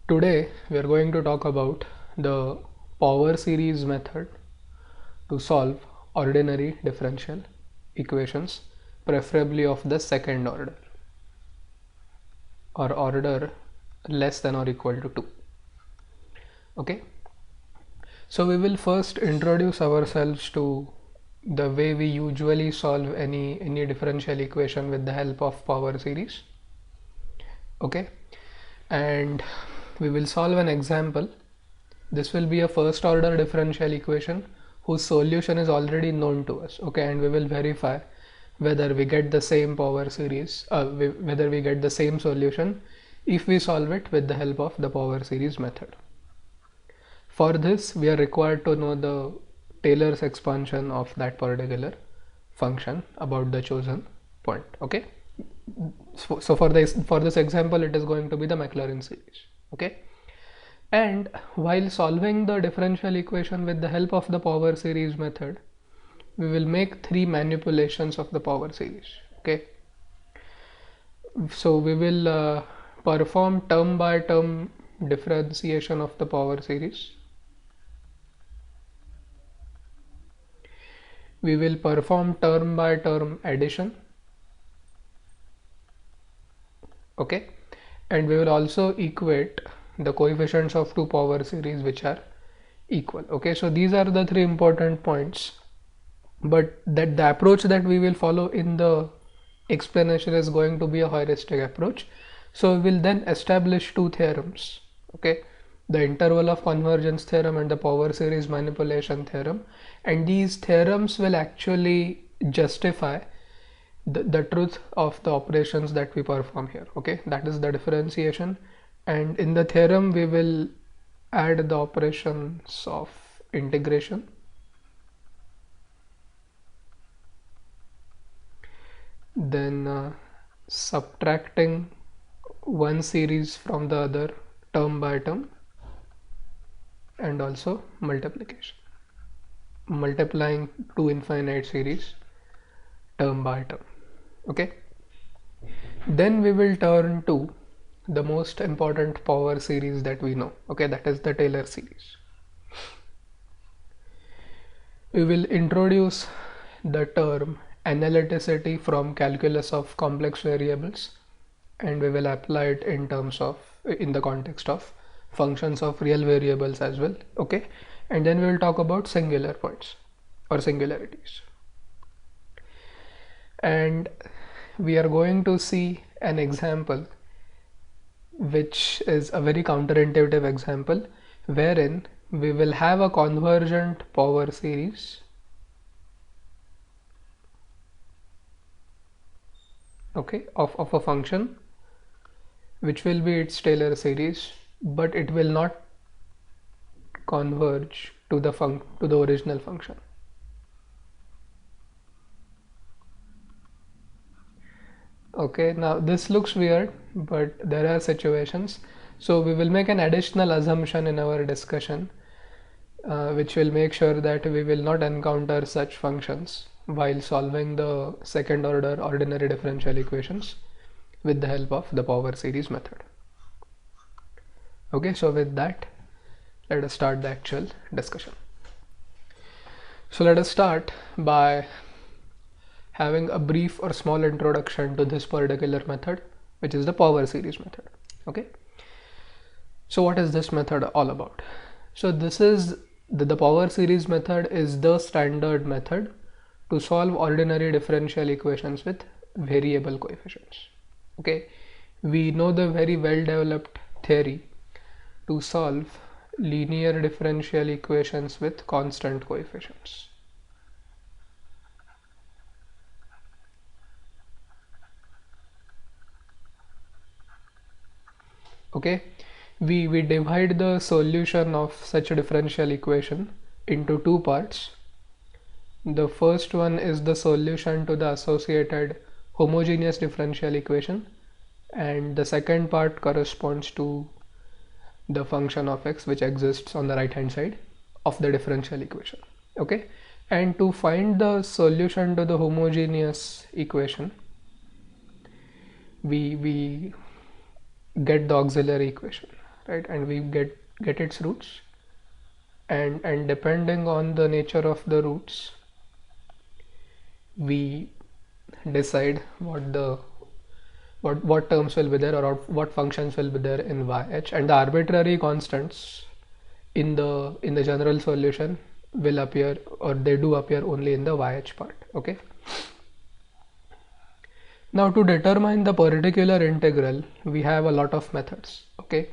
Today we are going to talk about the power series method to solve ordinary differential equations, preferably of the second order or order less than or equal to 2. Okay, so we will first introduce ourselves to the way we usually solve any differential equation with the help of power series. Okay, and we will solve an example. This will be a first order differential equation whose solution is already known to us. Okay, and we will verify whether we get the same power series, whether we get the same solution if we solve it with the help of the power series method. For this, we are required to know the Taylor's expansion of that particular function about the chosen point. Okay, so for this example, it is going to be the Maclaurin series. Okay, and while solving the differential equation with the help of the power series method, we will make 3 manipulations of the power series. Okay, so we will perform term by term differentiation of the power series. We will perform term by term addition. Okay, and we will also equate the coefficients of two power series which are equal. Okay, so these are the 3 important points, but that the approach that we will follow in the explanation is going to be a heuristic approach. So we will then establish 2 theorems. Okay, the interval of convergence theorem and the power series manipulation theorem, and these theorems will actually justify the truth of the operations that we perform here. Okay, that is the differentiation, and in the theorem we will add the operations of integration, then subtracting one series from the other term by term, and also multiplying two infinite series term by term. Okay, then we will turn to the most important power series that we know. Okay, that is the Taylor series. We will introduce the term analyticity from calculus of complex variables, and we will apply it in the context of functions of real variables as well. Okay, and then we will talk about singular points or singularities, and we are going to see an example which is a very counterintuitive example, wherein we will have a convergent power series, okay, of a function which will be its Taylor series, but it will not converge to the original function. Okay, now this looks weird, but there are situations. So we will make an additional assumption in our discussion, which will make sure that we will not encounter such functions while solving the second order ordinary differential equations with the help of the power series method. Okay, so with that, let us start the actual discussion. So let us start by having a brief or small introduction to this particular method, which is the power series method. Okay, so what is this method all about? So this is the power series method is the standard method to solve ordinary differential equations with variable coefficients. Okay, we know the very well developed theory to solve linear differential equations with constant coefficients. Okay, we divide the solution of such a differential equation into 2 parts. The first one is the solution to the associated homogeneous differential equation, and the second part corresponds to the function of x which exists on the right hand side of the differential equation. Okay, and to find the solution to the homogeneous equation, we get the auxiliary equation, right? And we get its roots, and depending on the nature of the roots, we decide what terms will be there, or what functions will be there in YH, and the arbitrary constants in the general solution will appear, or they do appear only in the YH part. Okay. Now to determine the particular integral, we have a lot of methods. Okay.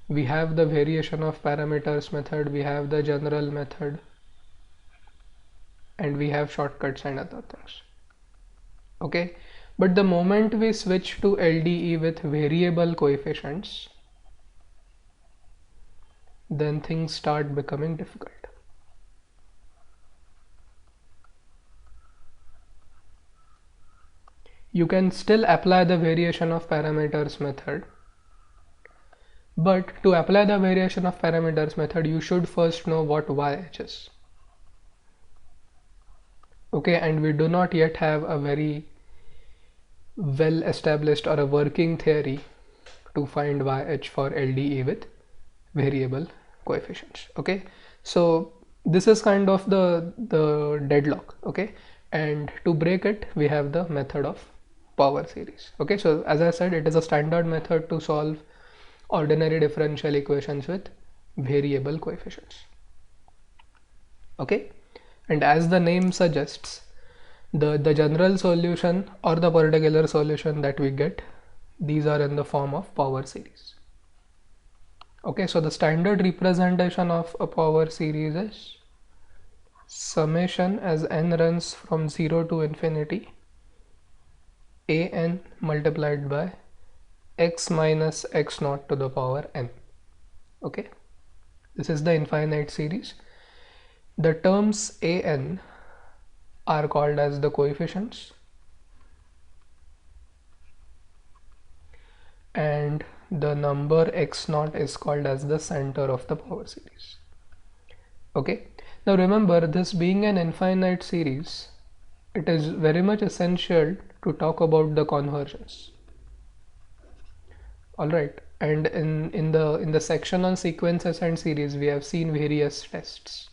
We have the variation of parameters method, we have the general method, and we have shortcuts and other things. Okay. But the moment we switch to LDE with variable coefficients, then things start becoming difficult. You can still apply the variation of parameters method, but to apply the variation of parameters method, you should first know what YH is. Okay, and we do not yet have a very well established or a working theory to find YH for LDE with variable coefficients. Okay, so this is kind of the deadlock. Okay, and to break it, we have the method of power series. Okay, so as I said, it is a standard method to solve ordinary differential equations with variable coefficients. Okay, and as the name suggests, the general solution or the particular solution that we get, these are in the form of power series. Okay, so the standard representation of a power series is summation as n runs from 0 to infinity an multiplied by x minus x naught to the power n. Okay, this is the infinite series. The terms an are called as the coefficients, and the number x naught is called as the center of the power series. Okay, now remember, this being an infinite series, it is very much essential to talk about the convergence. Alright, and in the section on sequences and series, we have seen various tests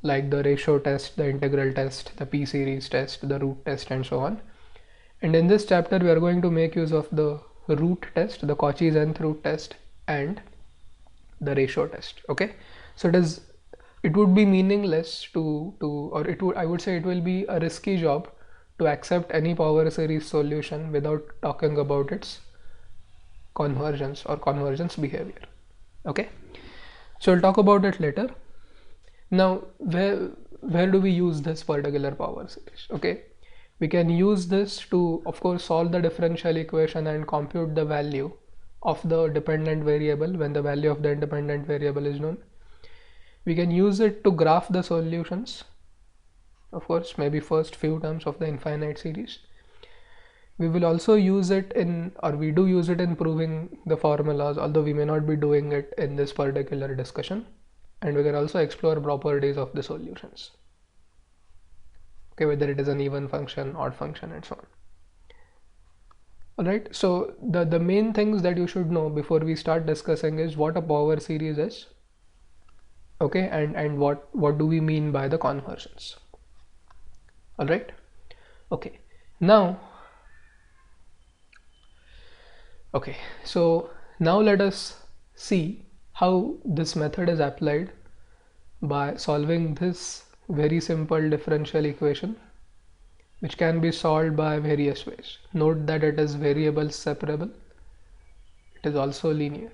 like the ratio test, the integral test, the p-series test, the root test, and so on. And in this chapter, we are going to make use of the root test, the Cauchy's nth root test, and the ratio test. Okay, so it would be meaningless I would say it will be a risky job to accept any power series solution without talking about its convergence or convergence behavior. Okay, so we'll talk about it later. Now, where do we use this particular power series? Okay, we can use this to, of course, solve the differential equation and compute the value of the dependent variable when the value of the independent variable is known. We can use it to graph the solutions, of course, maybe first few terms of the infinite series. We will also use it we do use it in proving the formulas, although we may not be doing it in this particular discussion. And we can also explore properties of the solutions. Okay, whether it is an even function, odd function, and so on. Alright, so the main things that you should know before we start discussing is what a power series is. Okay, and what do we mean by the convergence. Alright, okay, so now let us see how this method is applied by solving this very simple differential equation, which can be solved by various ways. Note that it is variable separable. It is also linear.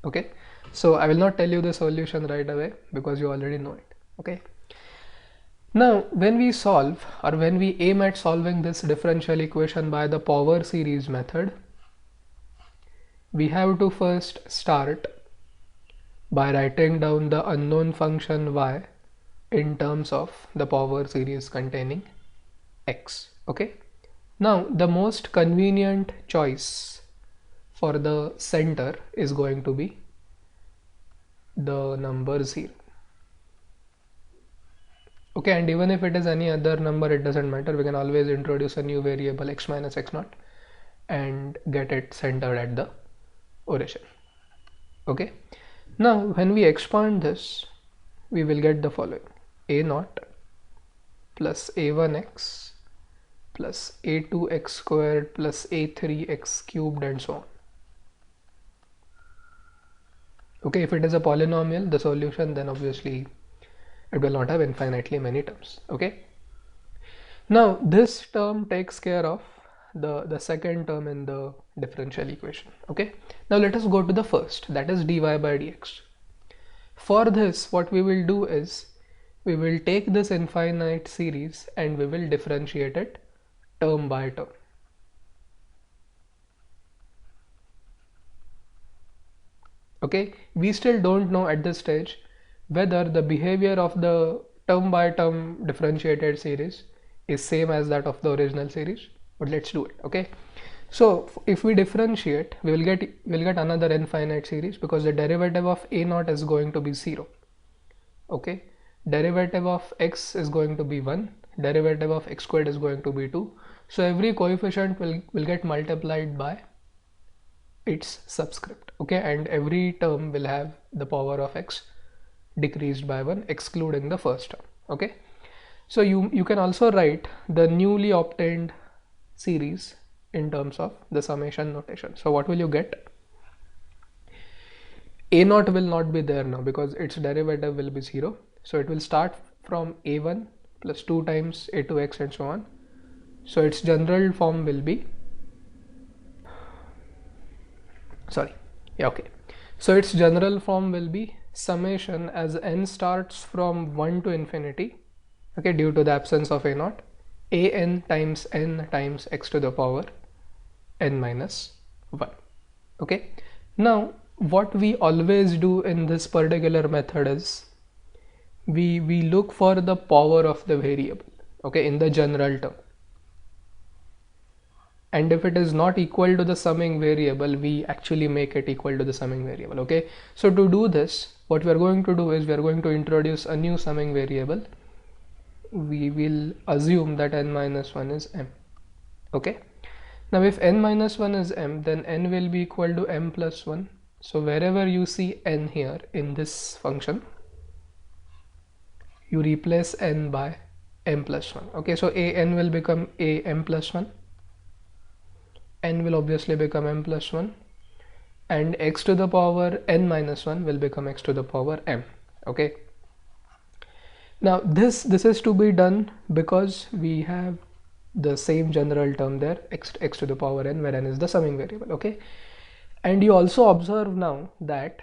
Okay, so I will not tell you the solution right away because you already know it. Okay, now when we solve, or when we aim at solving this differential equation by the power series method, we have to first start by writing down the unknown function y in terms of the power series containing x. Okay, now the most convenient choice for the center is going to be the number 0. Okay, and even if it is any other number, it doesn't matter. We can always introduce a new variable x minus x naught and get it centered at the origin. Okay, now when we expand this, we will get the following: a naught plus a1x plus a2x squared plus a3x cubed and so on. Okay, if it is a polynomial, the solution, then obviously it will not have infinitely many terms. Okay, now this term takes care of the second term in the differential equation. Okay, now let us go to the first, that is dy by dx. For this, what we will do is we will take this infinite series and we will differentiate it term by term. Okay, we still don't know at this stage whether the behavior of the term by term differentiated series is same as that of the original series, but let's do it. Okay, so if we differentiate, we'll get another infinite series because the derivative of a naught is going to be 0. Okay, derivative of x is going to be 1, derivative of x squared is going to be 2, so every coefficient will get multiplied by its subscript. Okay, and every term will have the power of x decreased by 1 excluding the first term. Okay, so you can also write the newly obtained series in terms of the summation notation. So what will you get? A naught will not be there now because its derivative will be 0, so it will start from a1 plus 2 times a2x and so on. So its general form will be so its general form will be summation as n starts from 1 to infinity, okay, due to the absence of a naught, an times n times x to the power n minus 1. Okay, now what we always do in this particular method is we look for the power of the variable, okay, in the general term, and if it is not equal to the summing variable, we actually make it equal to the summing variable. Okay, so to do this, what we are going to do is we are going to introduce a new summing variable. We will assume that n minus 1 is m. Okay, now if n minus 1 is m, then n will be equal to m plus 1. So wherever you see n here in this function, you replace n by m plus 1. Okay, so a n will become a m plus 1, n will obviously become m plus 1, and x to the power n minus 1 will become x to the power m. Okay, now this is to be done because we have the same general term there, x to the power n, where n is the summing variable. Okay, and you also observe now that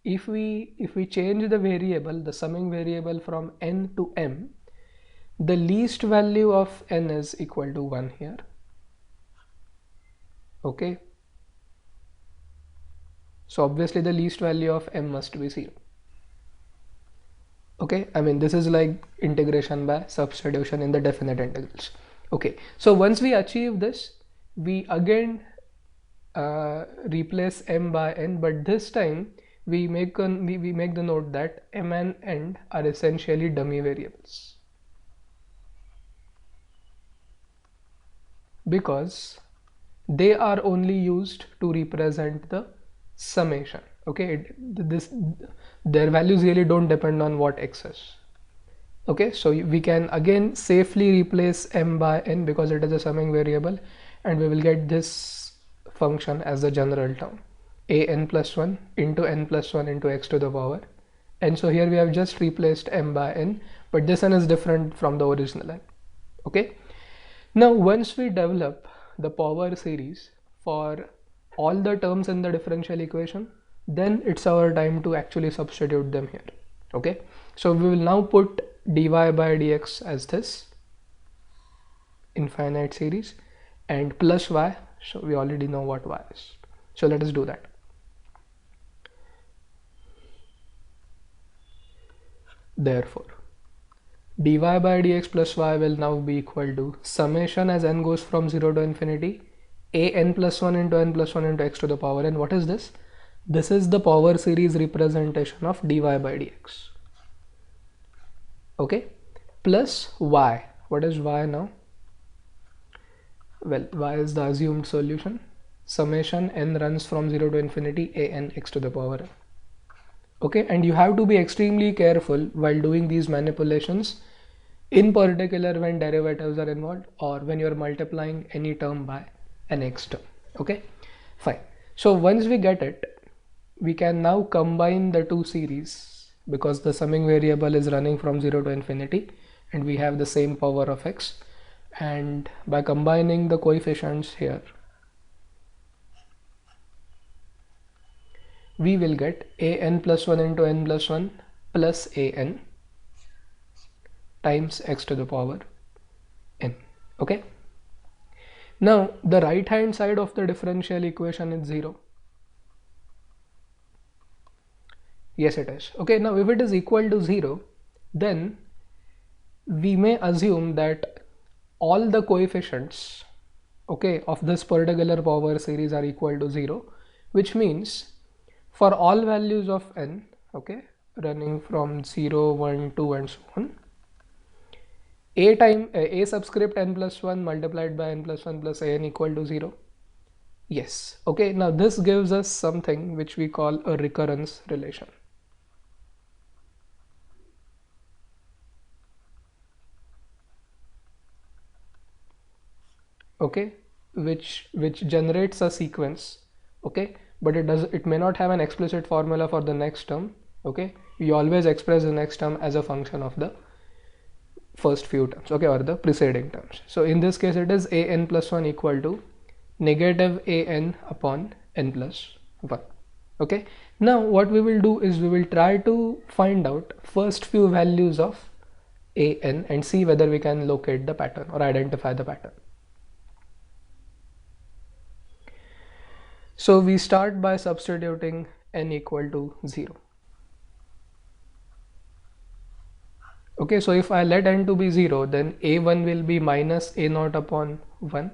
if we change the variable, the summing variable, from n to m, the least value of n is equal to 1 here. Okay, so obviously the least value of m must be 0. Okay, I mean this is like integration by substitution in the definite integrals. Okay, so once we achieve this, we again replace m by n, but this time we make the note that m and n are essentially dummy variables, because they are only used to represent the summation. Okay, their values really don't depend on what x is. Okay, so we can again safely replace m by n because it is a summing variable, and we will get this function as the general term, a n plus 1 into n plus 1 into x to the power. And so here we have just replaced m by n, but this n is different from the original n. Okay, now once we develop the power series for all the terms in the differential equation, then it's our time to actually substitute them here. Okay, so we will now put dy by dx as this infinite series and plus y, so we already know what y is, so let us do that. Therefore dy by dx plus y will now be equal to summation as n goes from 0 to infinity, a n plus 1 into n plus 1 into x to the power n. What is this? This is the power series representation of dy by dx. Okay, plus y. What is y now? Well, y is the assumed solution. Summation n runs from 0 to infinity a n x to the power n. Okay, and you have to be extremely careful while doing these manipulations, in particular when derivatives are involved or when you're multiplying any term by an x term. Okay, fine. So once we get it, we can now combine the two series because the summing variable is running from 0 to infinity and we have the same power of x, and by combining the coefficients here we will get a n plus 1 into n plus 1 plus a n times x to the power n. Okay, now the right hand side of the differential equation is 0. Yes, it is. Okay, now if it is equal to 0, then we may assume that all the coefficients, okay, of this particular power series are equal to 0, which means for all values of n, okay, running from 0, 1, 2 and so on, a subscript n plus 1 multiplied by n plus 1 plus a n equal to 0. Yes. Okay, now this gives us something which we call a recurrence relation. Okay, which generates a sequence. Okay, but it may not have an explicit formula for the next term. Okay, we always express the next term as a function of the first few terms, okay, or the preceding terms. So in this case it is a n plus 1 equal to negative a n upon n plus 1. Okay, now what we will do is we will try to find out first few values of a n and see whether we can locate the pattern or identify the pattern. So we start by substituting n equal to 0. Okay, so if I let n to be 0, then a1 will be minus a0 upon 1.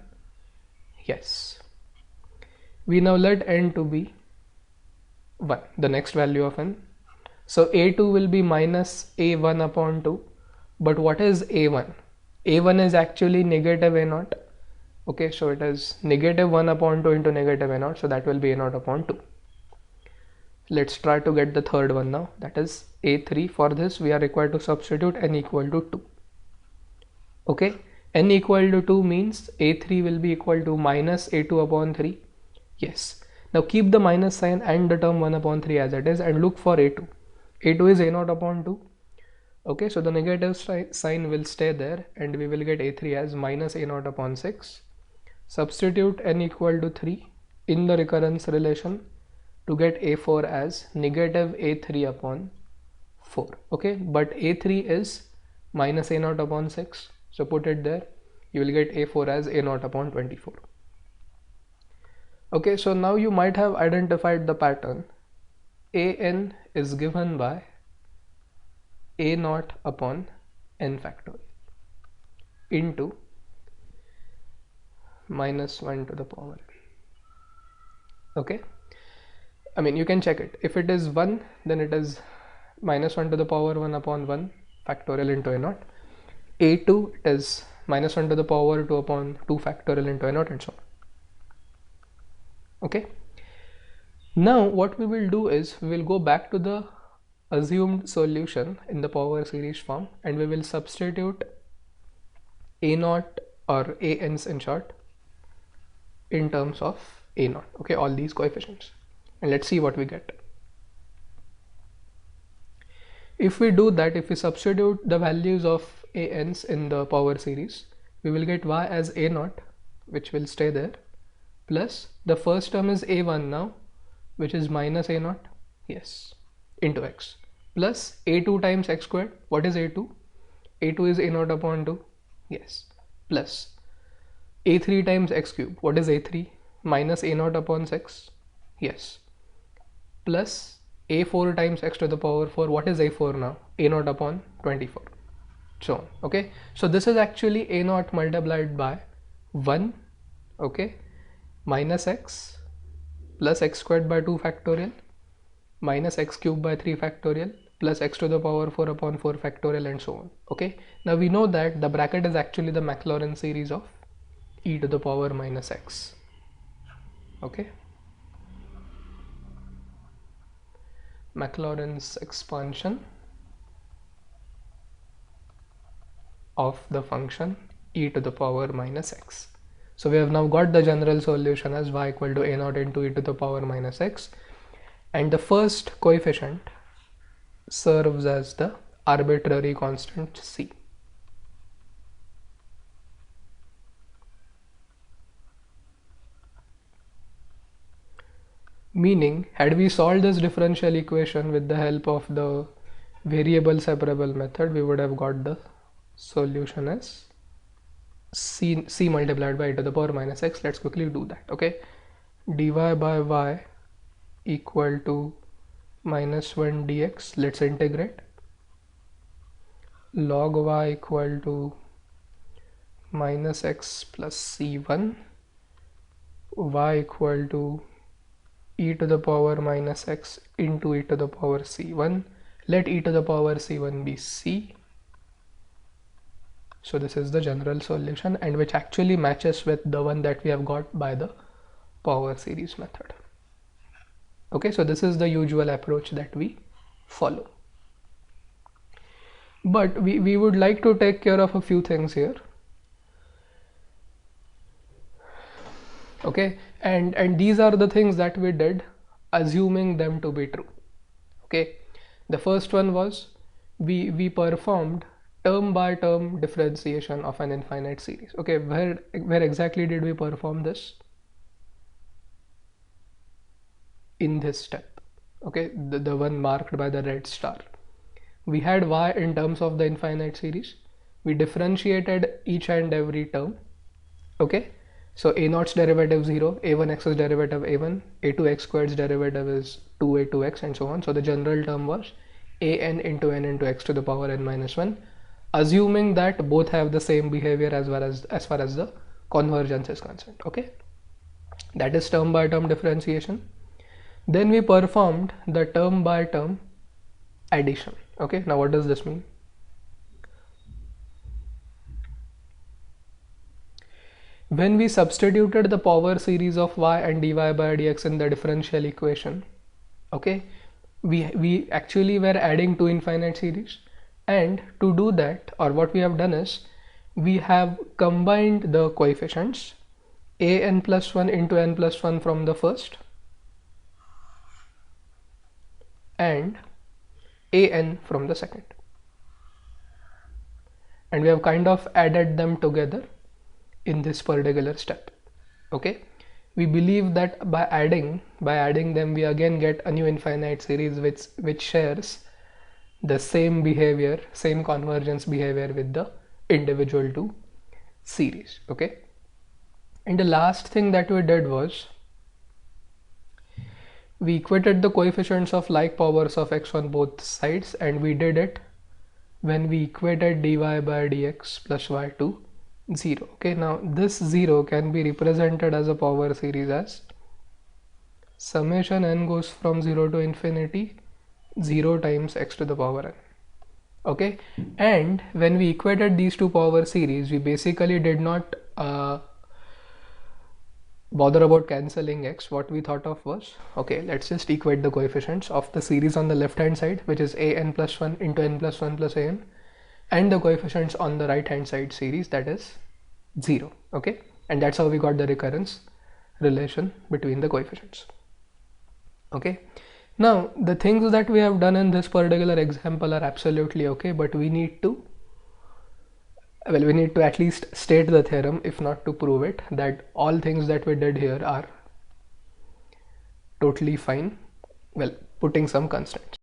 Yes. We now let n to be 1, the next value of n. So a2 will be minus a1 upon 2. But what is a1? A1 is actually negative a0. Okay, so it is negative 1 upon 2 into negative a0, so that will be a0 upon 2. Let's try to get the third one now, that is a3. For this we are required to substitute n equal to 2. Okay, n equal to 2 means a3 will be equal to minus a2 upon 3. Yes, now keep the minus sign and the term 1 upon 3 as it is and look for a2. a2 is a0 upon 2. Okay, so the negative sign will stay there and we will get a3 as minus a0 upon 6. Substitute n equal to 3 in the recurrence relation to get a4 as negative a3 upon 4. Okay, but a3 is minus a0 upon 6, so put it there. You will get a4 as a0 upon 24. Okay, so now you might have identified the pattern. an is given by a0 upon n factorial into minus 1 to the power n. Okay, I mean you can check it. If it is 1, then it is minus 1 to the power 1 upon 1 factorial into a0. a2 is minus 1 to the power 2 upon 2 factorial into a0 and so on. Okay, now what we will do is we will go back to the assumed solution in the power series form and we will substitute a0 or an's in short in terms of a0. Okay, all these coefficients, and let's see what we get. If we do that, if we substitute the values of an's in the power series, we will get y as a0, which will stay there, plus the first term is a1 now, which is minus a0, yes, into x, plus a2 times x squared. What is a2? a2 is a0 upon 2, yes, plus a3 times x cube. What is a3? Minus a0 upon 6, yes, plus a4 times x to the power 4. What is a4 now? a0 upon 24. So okay, so this is actually a0 multiplied by 1, okay, minus x plus x squared by 2 factorial minus x cubed by 3 factorial plus x to the power 4 upon 4 factorial and so on. Okay, now we know that the bracket is actually the Maclaurin series of e to the power minus x. Okay, Maclaurin's expansion of the function e to the power minus x. So we have now got the general solution as y equal to a naught into e to the power minus x, and the first coefficient serves as the arbitrary constant c. Meaning, had we solved this differential equation with the help of the variable separable method, we would have got the solution as c multiplied by e to the power minus x. Let's quickly do that. Okay, dy by y equal to minus 1 dx. Let's integrate. Log y equal to minus x plus c1, y equal to e to the power minus x into e to the power c1. Let e to the power c1 be c. So this is the general solution, and which actually matches with the one that we have got by the power series method. Okay, so this is the usual approach that we follow. But we would like to take care of a few things here. Okay, and these are the things that we did assuming them to be true. Okay, the first one was we performed term by term differentiation of an infinite series. Okay, where exactly did we perform this? In this step. Okay, the one marked by the red star. We had y in terms of the infinite series. We differentiated each and every term. Okay, so a naught's derivative 0, a1x's derivative a1, a2x squared's derivative is 2a2x, and so on. So the general term was an into n into x to the power n minus 1, assuming that both have the same behavior as far as the convergence is concerned. Okay, that is term by term differentiation. Then we performed the term by term addition. Okay, now what does this mean? When we substituted the power series of y and dy by dx in the differential equation, okay, we actually were adding two infinite series, and to do that, or what we have done is we have combined the coefficients a n plus 1 into n plus 1 from the first and a n from the second, and we have kind of added them together in this particular step. Okay, we believe that by adding them we again get a new infinite series which shares the same behavior, same convergence behavior with the individual two series. Okay, and the last thing that we did was we equated the coefficients of like powers of x on both sides, and we did it when we equated dy by dx plus y to 0. Okay, now this 0 can be represented as a power series as summation n goes from 0 to infinity 0 times x to the power n. Okay, and when we equated these two power series, we basically did not bother about cancelling x. What we thought of was, okay, let's just equate the coefficients of the series on the left hand side, which is a n plus 1 into n plus 1 plus a n, and the coefficients on the right hand side series, that is 0. Okay, and that's how we got the recurrence relation between the coefficients. Okay, now the things that we have done in this particular example are absolutely okay, but we need to at least state the theorem, if not to prove it, that all things that we did here are totally fine, well, putting some constraints.